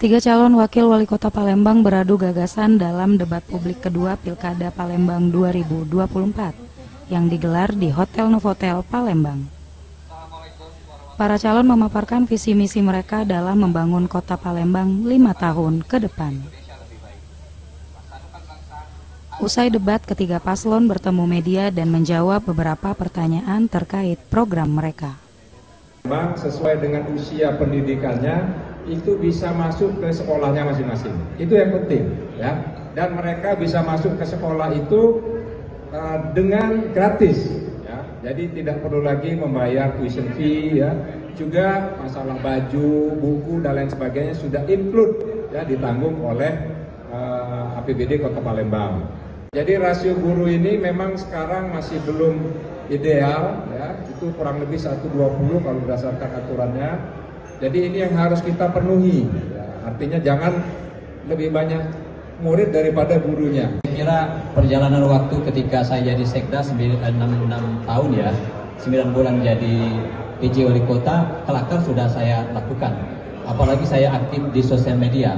Tiga calon wakil wali kota Palembang beradu gagasan dalam debat publik kedua Pilkada Palembang 2024 yang digelar di Hotel Novotel Palembang. Para calon memaparkan visi misi mereka dalam membangun kota Palembang 5 tahun ke depan. Usai debat, ketiga paslon bertemu media dan menjawab beberapa pertanyaan terkait program mereka. Memang sesuai dengan usia pendidikannya itu bisa masuk ke sekolahnya masing-masing. Itu yang penting, ya. Dan mereka bisa masuk ke sekolah itu dengan gratis, ya. Jadi tidak perlu lagi membayar tuition fee, ya. Juga masalah baju, buku dan lain sebagainya sudah include, ya, ditanggung oleh APBD Kota Palembang. Jadi rasio guru ini memang sekarang masih belum ideal, ya. Itu kurang lebih 1:20 kalau berdasarkan aturannya. Jadi ini yang harus kita penuhi, ya. Artinya jangan lebih banyak murid daripada gurunya. Saya kira perjalanan waktu ketika saya jadi sekda 6 tahun, ya, 9 bulan jadi PJ Wali Kota, kelakar sudah saya lakukan. Apalagi saya aktif di sosial media.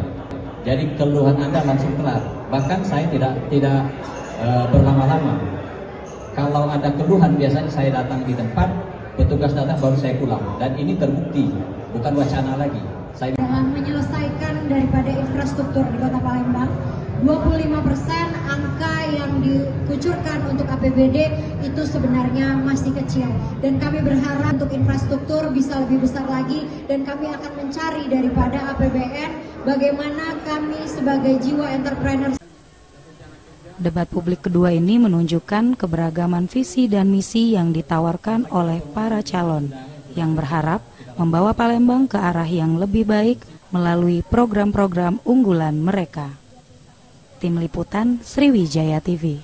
Jadi keluhan Anda langsung kelar. Bahkan saya tidak berlama-lama. Kalau ada keluhan biasanya saya datang di tempat, petugas datang baru saya pulang. Dan ini terbukti, bukan wacana lagi. Dalam menyelesaikan daripada infrastruktur di Kota Palembang, 25% angka yang dikucurkan untuk APBD itu sebenarnya masih kecil. Dan kami berharap untuk infrastruktur bisa lebih besar lagi, dan kami akan mencari daripada APBN bagaimana kami sebagai jiwa entrepreneur. Debat publik kedua ini menunjukkan keberagaman visi dan misi yang ditawarkan oleh para calon yang berharap membawa Palembang ke arah yang lebih baik melalui program-program unggulan mereka. Tim Liputan Sriwijaya TV.